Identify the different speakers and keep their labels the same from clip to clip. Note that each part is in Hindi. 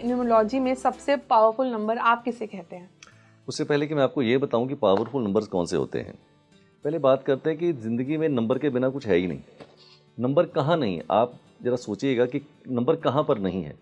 Speaker 1: न्यूमरोलॉजी में सबसे पावरफुल नंबर आप किसे कहते हैं?
Speaker 2: उससे पहले कि मैं आपको ये बताऊं कि पावरफुल नंबर्स कौन से होते हैं, पहले बात करते हैं कि ज़िंदगी में नंबर के बिना कुछ है ही नहीं। नंबर कहाँ नहीं है, आप ज़रा सोचिएगा कि नंबर कहाँ पर नहीं है।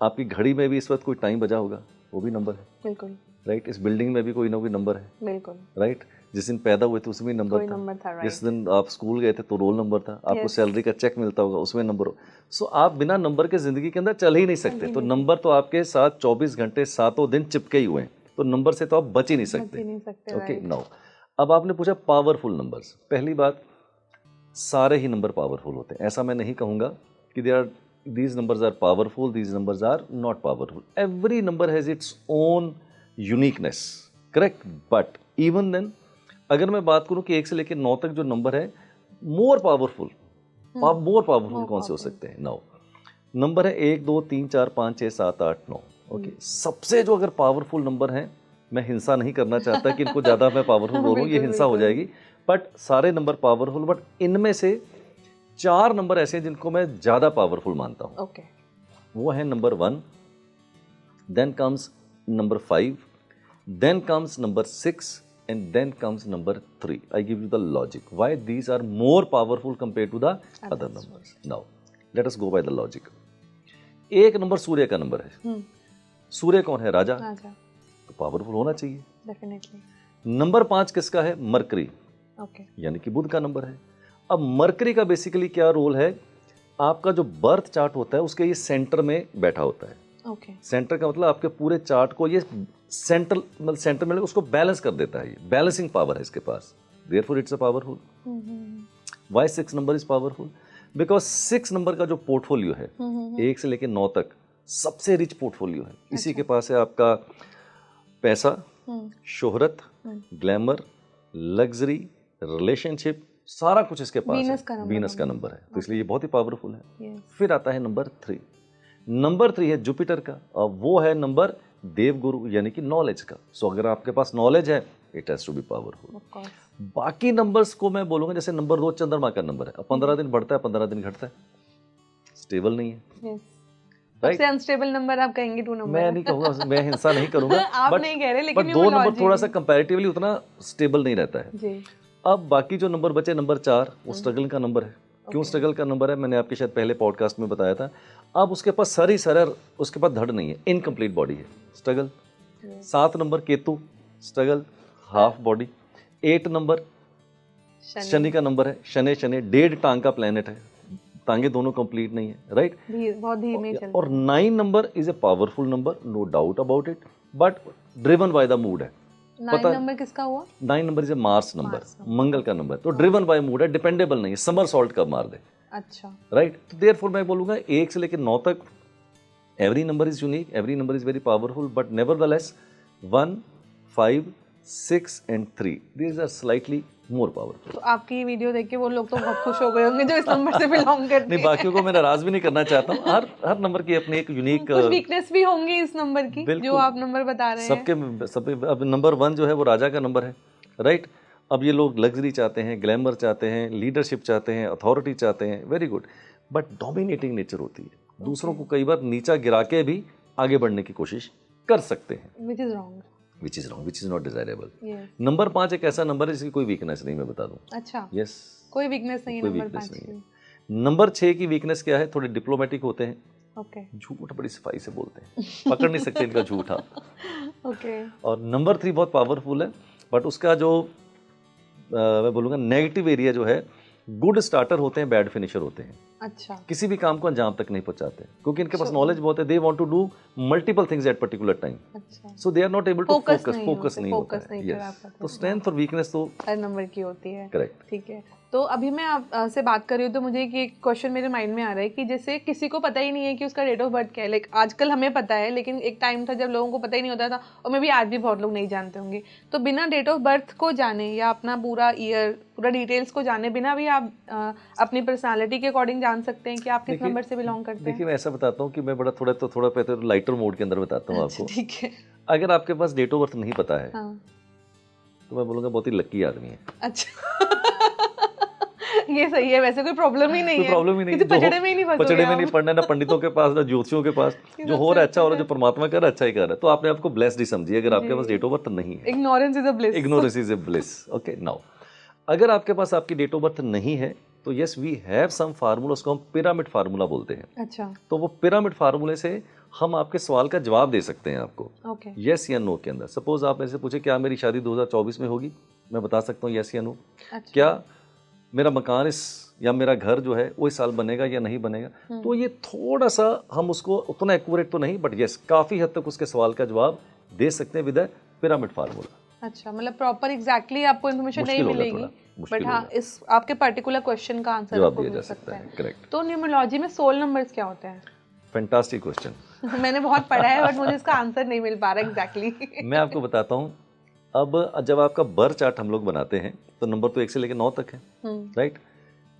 Speaker 2: आपकी घड़ी में भी इस वक्त कोई टाइम बजा होगा, वो भी नंबर है।
Speaker 1: बिल्कुल
Speaker 2: राइट। इस बिल्डिंग में भी कोई ना कोई नंबर है।
Speaker 1: बिल्कुल।
Speaker 2: राइट। जिस दिन पैदा हुए थे उसमें नंबर था। जिस दिन आप स्कूल गए थे तो रोल नंबर था। आपको सैलरी का चेक मिलता होगा, उसमें नंबर हो। सो आप बिना नंबर के ज़िंदगी के अंदर चल ही नहीं सकते। तो नंबर तो आपके साथ 24 घंटे सातों दिन चिपके ही हुए हैं, तो नंबर से तो आप बच ही नहीं सकते। ओके नाउ, अब आपने पूछा पावरफुल नंबर्स। पहली बात, सारे ही नंबर पावरफुल होते हैं। ऐसा मैं नहीं कहूँगा कि these numbers are powerful, these numbers are not powerful. Every number has its own uniqueness, correct? But even then, अगर मैं बात करूं कि 1 से लेकर 9 तक जो नंबर है, मोर पावरफुल कौन से हो सकते हैं? 9 नंबर है। 1 2 3 4 5 6 7 8 9। ओके, सबसे जो अगर पावरफुल नंबर है, मैं हिंसा नहीं करना चाहता कि इनको ज़्यादा मैं पावरफुल बोलूँ, ये हिंसा हो जाएगी, बट सारे नंबर पावरफुल। बट इनमें से 4 नंबर ऐसे हैं जिनको मैं ज़्यादा पावरफुल मानता हूँ।
Speaker 1: ओके।
Speaker 2: वो है number 1, then comes number 5, then comes number 6 and then comes number 3. I give you the logic why these are more powerful compared to the other numbers. Now let us go by the logic. 1 number सूर्य का नंबर है। सूर्य कौन है? राजा। तो पावरफुल होना चाहिए
Speaker 1: डेफिनेटली।
Speaker 2: नंबर 5 किसका है? मरकरी।
Speaker 1: ओके।
Speaker 2: यानी कि बुध का नंबर है। अब मरकरी का बेसिकली क्या रोल है? आपका जो बर्थ चार्ट होता है उसके ये सेंटर में बैठा होता है।
Speaker 1: ओके।
Speaker 2: सेंटर का मतलब आपके पूरे चार्ट को ये सेंटर में उसको बैलेंस कर देता है। ये बैलेंसिंग पावर है इसके पास। Therefore it's a powerful. Why 6 number is powerful? Because 6 number का जो पोर्टफोलियो है 1 से लेकर 9 तक सबसे रिच पोर्टफोलियो है। इसी के पास है आपका पैसा, शोहरत, ग्लैमर, लग्जरी, रिलेशनशिप, सारा कुछ इसके पास है। वीनस का नंबर है, तो इसलिए ये बहुत ही पावरफुल है। फिर आता है नंबर 3। नंबर 3 है जुपिटर का, और वो है नंबर देवगुरु यानी कि नॉलेज का। सो अगर आपके पास नॉलेज है, it has to be powerful. बाकी नंबर्स को मैं बोलूंगा, जैसे नंबर 2 चंद्रमा का नंबर है। अब 15 दिन बढ़ता है, 15 दिन घटता है, स्टेबल नहीं है।
Speaker 1: सबसे अनस्टेबल नंबर आप कहेंगे 2 नंबर?
Speaker 2: मैं नहीं कहूंगा, मैं हिंसा नहीं करूंगा।
Speaker 1: आप नहीं कह रहे, लेकिन
Speaker 2: 2 नंबर थोड़ा सा कंपैरेटिवली उतना स्टेबल नहीं रहता है
Speaker 1: जी।
Speaker 2: अब बाकी जो नंबर बचे, नंबर 4, वो स्ट्रगल का नंबर है। क्यों स्ट्रगल का नंबर है? मैंने आपके शायद पहले पॉडकास्ट में बताया था। अब उसके पास सारी सरर, उसके पास धड़ नहीं है, इनकम्प्लीट बॉडी है, struggle. 7 number Ketu, struggle, half body. 8 number Shani का नंबर है। शनि 1.5 टांग का प्लेनेट है, टांगे दोनों कंप्लीट नहीं है। राइट।
Speaker 1: बहुत धीमे चलता है।
Speaker 2: और 9 number is a powerful number, no doubt about it, but driven by the mood है।
Speaker 1: 9 नंबर किसका हुआ?
Speaker 2: 9 number is a Mars number, मंगल का नंबर। तो ड्रिवन बाय मूड है, डिपेंडेबल नहीं है, समर सॉल्ट कब मार दे।
Speaker 1: अच्छा।
Speaker 2: राइट। तो देयरफॉर मैं बोलूंगा 1 से लेकर 9 तक every number is unique, every number is very powerful, but nevertheless 1, 5, 6 and 3 these are slightly more powerful.
Speaker 1: तो आपकी ये वीडियो देख के वो लोग तो बहुत खुश हो गए होंगे जो इस नंबर से बिलोंग करते हैं।
Speaker 2: नहीं, बाकियों को मैं नाराज भी नहीं करना चाहता हूँ। हर नंबर की अपनी एक यूनिक
Speaker 1: कुछ वीकनेस भी होंगी इस नंबर की, जो आप नंबर बता रहे हैं।
Speaker 2: सबके अब नंबर 1 जो है वो राजा का नंबर है। राइट। अब ये लोग लग्जरी चाहते हैं, ग्लैमर चाहते हैं, लीडरशिप चाहते हैं, अथॉरिटी चाहते हैं, very good, but dominating nature होती है। दूसरों को कई बार नीचा गिरा के भी आगे बढ़ने की कोशिश कर सकते हैं,
Speaker 1: which is wrong,
Speaker 2: which is not desirable. Number 5 एक ऐसा नंबर है जिसकी कोई वीकनेस नहीं, मैं बता दूं।
Speaker 1: अच्छा।
Speaker 2: यस,
Speaker 1: कोई वीकनेस नहीं है नंबर 5 की।
Speaker 2: नंबर 6 की वीकनेस क्या है? थोड़े डिप्लोमेटिक होते हैं।
Speaker 1: ओके।
Speaker 2: झूठ बड़ी सफाई से बोलते हैं, पकड़ नहीं सकते इनका झूठा।
Speaker 1: ओके।
Speaker 2: और नंबर 3 बहुत पावरफुल है, बट उसका जो मैं बोलूँगा नेगेटिव एरिया जो है, गुड स्टार्टर होते हैं, बैड फिनिशर होते हैं।
Speaker 1: अच्छा।
Speaker 2: किसी भी काम को अंजाम तक नहीं पहुंचाते, क्योंकि इनके पास नॉलेज बहुत है। They want to do multiple things at particular time, so they are not able to focus नहीं होता है। तो स्ट्रेंथ और वीकनेस तो
Speaker 1: हर नंबर की होती है।
Speaker 2: करेक्ट।
Speaker 1: ठीक है। तो अभी मैं आपसे बात कर रही हूँ तो मुझे एक क्वेश्चन मेरे माइंड में आ रहा है कि जैसे किसी को पता ही नहीं है कि उसका डेट ऑफ बर्थ क्या है। लाइक आजकल हमें पता है, लेकिन एक टाइम था जब लोगों को पता ही नहीं होता था, और मे भी आज भी बहुत लोग नहीं जानते होंगे। तो बिना डेट ऑफ बर्थ को जाने या अपना पूरा ईयर, पूरा डिटेल्स को जाने बिना भी आप अपनी पर्सनालिटी के अकॉर्डिंग जान सकते हैं कि आप किस नंबर से बिलोंग करते हैं?
Speaker 2: देखिए, मैं ऐसा बताता हूँ कि मैं थोड़ा पहले लाइटर मोड के अंदर बताता हूँ आपको।
Speaker 1: ठीक है।
Speaker 2: अगर आपके पास डेट ऑफ बर्थ नहीं पता है, तो मैं बोलूँगा बहुत ही लकी आदमी है।
Speaker 1: अच्छा। ये सही है, वैसे कोई प्रॉब्लम ही नहीं है,
Speaker 2: कोई प्रॉब्लम ही नहीं,
Speaker 1: किसी पचड़े में ही नहीं फंसोगे
Speaker 2: पचड़े में
Speaker 1: आप।
Speaker 2: नहीं पड़ना, ना पंडितों के पास ना ज्योतिषियों के पास। जो हो रहा है अच्छा हो रहा है, जो परमात्मा कर रहा है अच्छा ही कर रहा है। तो आपने आपको ब्लेस्ड ही समझिए अगर आपके पास डेट ऑफ बर्थ नहीं है।
Speaker 1: Ignorance is a bliss.
Speaker 2: Ignorance is a bliss. Okay, now अगर आपके पास आपकी डेट ऑफ बर्थ नहीं है तो yes we have some formula, उसको हम पिरामिड फार्मूला बोलते हैं।
Speaker 1: अच्छा,
Speaker 2: तो वो पिरामिड फार्मूले से हम आपके सवाल का जवाब दे सकते हैं आपको,
Speaker 1: ओके,
Speaker 2: यस या नो के अंदर। सपोज आप मेरे से पूछे क्या मेरी शादी 2024 में होगी, मैं बता सकता हूँ यस या नो।
Speaker 1: अच्छा,
Speaker 2: क्या मेरा मकान या मेरा घर जो है वो इस साल बनेगा या नहीं बनेगा। तो ये थोड़ा सा हम उसको उतना एक्यूरेट तो नहीं, बट यस काफ़ी हद तक उसके सवाल का जवाब दे सकते हैं विद द पिरामिड फार्मूला।
Speaker 1: अच्छा, मतलब प्रॉपर एग्जैक्टली आपको इन्फॉर्मेशन नहीं मिलेगी, बट हाँ इस आपके पर्टिकुलर क्वेश्चन का आंसर
Speaker 2: जवाब
Speaker 1: आपको
Speaker 2: दिया जा
Speaker 1: मिल
Speaker 2: सकता है।
Speaker 1: है।
Speaker 2: करेक्ट।
Speaker 1: तो न्यूमरोलॉजी में सोल नंबर्स क्या होते हैं?
Speaker 2: Fantastic question.
Speaker 1: मैंने बहुत पढ़ा है बट मुझे इसका आंसर नहीं मिल पा रहा एग्जैक्टली।
Speaker 2: मैं आपको बताता हूँ। अब जब आपका बर्थ चार्ट हम लोग बनाते हैं तो नंबर तो 1 से लेकर 9 तक है, राइट।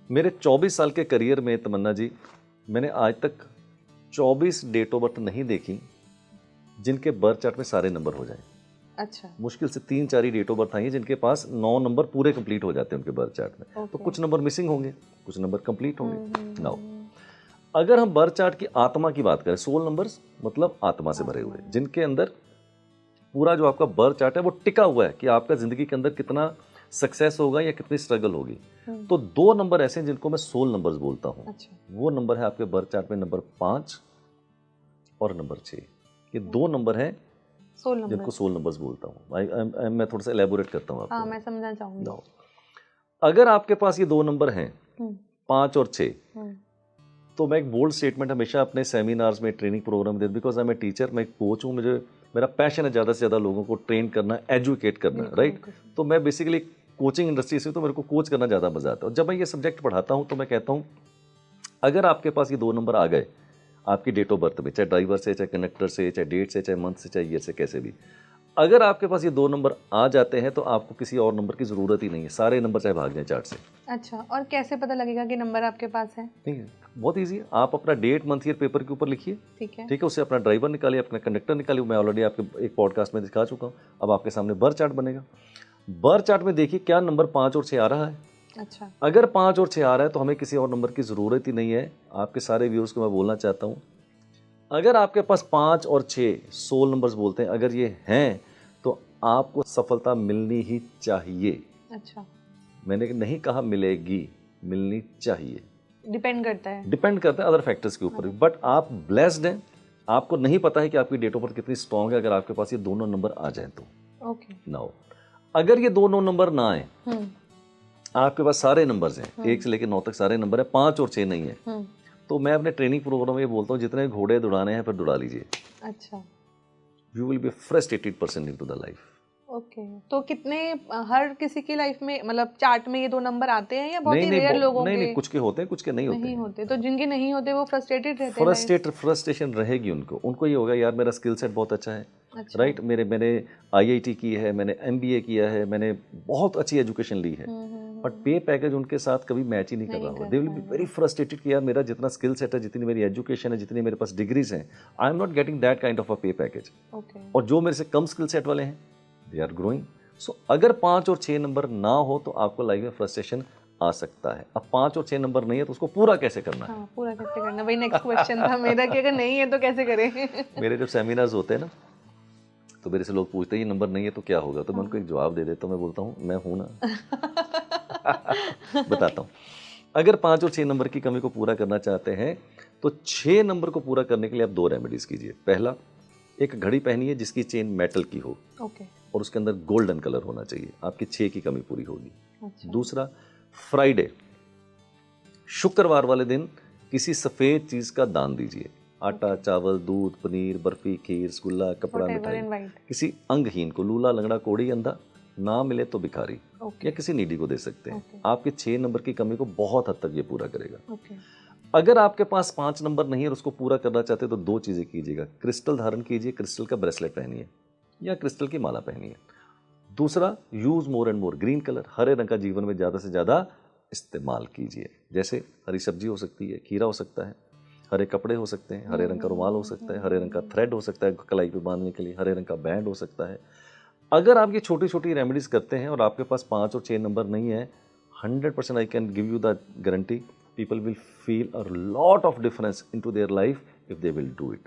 Speaker 2: मेरे 24 साल के करियर में तमन्ना जी, मैंने आज तक 24 डेट ऑफ बर्थ नहीं देखी जिनके बर्थ चार्ट में सारे नंबर हो जाए।
Speaker 1: अच्छा,
Speaker 2: मुश्किल से 3-4 ही डेट ऑफ बर्थ आई हैं जिनके पास 9 नंबर पूरे कंप्लीट हो जाते हैं उनके बर्थ चार्ट में। तो कुछ नंबर मिसिंग होंगे, कुछ नंबर कंप्लीट होंगे। नाउ अगर हम बर्थ चार्ट की आत्मा की बात करें, सोल नंबर्स मतलब आत्मा से भरे हुए, जिनके अंदर पूरा जो आपका बर्थ चार्ट है वो टिका हुआ है कि आपका जिंदगी के अंदर कितना सक्सेस होगा या कितनी स्ट्रगल होगी। तो 2 नंबर ऐसे हैं जिनको मैं सोल नंबर्स बोलता हूँ।
Speaker 1: अच्छा,
Speaker 2: वो नंबर है आपके बर्थ चार्ट में नंबर 5 और नंबर 6। ये 2 नंबर हैं
Speaker 1: सोल नंबर
Speaker 2: जिनको सोल नंबर्स बोलता हूँ। मैं थोड़ा सा एलेबोरेट करता हूँ आपको।
Speaker 1: हाँ, मैं समझना चाहूंगी।
Speaker 2: Now, अगर आपके पास ये 2 नंबर हैं 5 और 6, तो मैं एक बोल्ड स्टेटमेंट हमेशा अपने सेमिनार्स में, ट्रेनिंग प्रोग्राम में देता हूँ, because I am a teacher, मैं एक कोच हूँ, मुझे मेरा पैशन है ज़्यादा से ज़्यादा लोगों को ट्रेन करना, एजुकेट करना, राइट। तो मैं बेसिकली कोचिंग इंडस्ट्री से, तो मेरे को कोच करना ज़्यादा मजा आता है। और जब मैं ये सब्जेक्ट पढ़ाता हूँ तो मैं कहता हूँ अगर आपके पास ये 2 नंबर आ गए आपकी डेट ऑफ बर्थ में, चाहे ड्राइवर से, चाहे कनेक्टर से, चाहे डेट से, चाहे मंथ से, चाहे ईयर से, कैसे भी, अगर आपके पास ये 2 नंबर आ जाते हैं तो आपको किसी और नंबर की ज़रूरत ही नहीं है, सारे नंबर चाहे भाग जाएं चार्ट से।
Speaker 1: अच्छा, और कैसे पता लगेगा कि नंबर आपके पास है?
Speaker 2: ठीक है, बहुत ईजी है। आप अपना डेट, मंथ, ईयर पेपर के ऊपर लिखिए,
Speaker 1: ठीक है,
Speaker 2: ठीक है। उससे अपना ड्राइवर निकालिए, अपना कंडक्टर निकालिए। मैं ऑलरेडी आपके एक पॉडकास्ट में दिखा चुका हूँ। अब आपके सामने बर्थ चार्ट बनेगा। बर्थ चार्ट में देखिए क्या नंबर 5 और 6 आ रहा है।
Speaker 1: अच्छा,
Speaker 2: अगर 5 और 6 आ रहा है तो हमें किसी और नंबर की ज़रूरत ही नहीं है। आपके सारे व्यूअर्स को मैं बोलना चाहता हूँ, अगर आपके पास 5 और 6 सोल नंबर्स बोलते हैं, अगर ये हैं तो आपको सफलता मिलनी ही चाहिए।
Speaker 1: अच्छा,
Speaker 2: मैंने नहीं कहा मिलेगी, मिलनी चाहिए।
Speaker 1: डिपेंड करता है,
Speaker 2: डिपेंड करता है अदर फैक्टर्स के ऊपर भी, बट आप ब्लेस्ड हैं। आपको नहीं पता है कि आपकी डेट ऑफ बर्थ कितनी स्ट्रांग है अगर आपके पास ये दोनों नंबर आ जाए तो।
Speaker 1: ओके,
Speaker 2: नाउ अगर ये दोनों नंबर ना आए, आपके पास सारे नंबर्स हैं, 1 से लेकर 9 तक सारे नंबर है, 5 और 6 नहीं है, तो मैं अपने ट्रेनिंग प्रोग्राम में ये बोलता हूँ जितने घोड़े दौड़ाने हैं फिर दौड़ा लीजिए।
Speaker 1: अच्छा,
Speaker 2: you will be frustrated person in to the life.
Speaker 1: Okay, तो कितने हर किसी की लाइफ में मतलब चार्ट में ये 2 नंबर आते हैं या बहुत ही रेयर लोगों के?
Speaker 2: नहीं, कुछ के होते हैं, कुछ के नहीं होते।
Speaker 1: नहीं होते, तो जिनके नहीं होते वो फ्रस्ट्रेटेड रहते हैं।
Speaker 2: फ्रस्ट्रेशन रहेगी उनको ये होगा यार मेरा स्किल सेट बहुत अच्छा है,
Speaker 1: अच्छा,
Speaker 2: राइट। मैंने IIT की है, मैंने MBA किया है, मैंने बहुत अच्छी एजुकेशन ली है, बट पे पैकेज उनके साथ कभी मैच ही नहीं कर रहा होगा। They will be very frustrated कि यार मेरा जितना स्किल सेट है, जितनी मेरी एजुकेशन है, जितनी मेरे पास डिग्रीज हैं, I am not getting that kind of a पे पैकेज। और जो मेरे से कम स्किल सेट वाले हैं दे आर ग्रोइंग। सो अगर 5 और 6 नंबर ना हो तो आपको लाइफ में फ्रस्ट्रेशन आ सकता है। अब 5 और 6 नंबर नहीं है तो उसको पूरा कैसे करना है?
Speaker 1: हाँ, पूरा कैसे करना, वही नेक्स्ट क्वेश्चन था मेरा कि अगर नहीं है तो कैसे करें।
Speaker 2: मेरे जब सेमिनार्स होते हैं ना तो मेरे से लोग पूछते हैं ये नंबर नहीं है तो क्या होगा, तो मैं उनको एक जवाब दे देता हूँ। मैं बोलता हूँ मैं हूँ ना। बताता हूँ, अगर 5 और 6 नंबर की कमी को पूरा करना चाहते हैं तो 6 नंबर को पूरा करने के लिए आप 2 रेमेडीज कीजिए। पहला, एक घड़ी पहनिए जिसकी चेन मेटल की हो, और उसके अंदर गोल्डन कलर होना चाहिए, आपकी 6 की कमी पूरी होगी।
Speaker 1: अच्छा,
Speaker 2: दूसरा, फ्राइडे शुक्रवार वाले दिन किसी सफ़ेद चीज़ का दान दीजिए। आटा, चावल, दूध, पनीर, बर्फी, खीर, रसगुल्ला, कपड़ा, मिठाई, किसी अंगहीन को, लूला, लंगड़ा, कोढ़ी, अंधा, ना मिले तो भिखारी या किसी नीडी को दे सकते हैं। आपके 6 नंबर की कमी को बहुत हद तक ये पूरा करेगा। अगर आपके पास 5 नंबर नहीं है और उसको पूरा करना चाहते हैं तो 2 चीज़ें कीजिएगा। क्रिस्टल धारण कीजिए, क्रिस्टल का ब्रेसलेट पहनिए या क्रिस्टल की माला पहनिए। दूसरा, use more and more green colour, हरे रंग का जीवन में ज़्यादा से ज़्यादा इस्तेमाल कीजिए। जैसे हरी सब्जी हो सकती है, खीरा हो सकता है, हरे कपड़े हो सकते हैं, हरे रंग का रुमाल हो सकता है, हरे रंग का थ्रेड हो सकता है कलाई पे बांधने के लिए, हरे रंग का बैंड हो सकता है। अगर आप ये छोटी छोटी रेमेडीज करते हैं और आपके पास 5 और 6 नंबर नहीं है, 100% I can give you that guarantee. People will feel a lot of difference into their life if they will do it.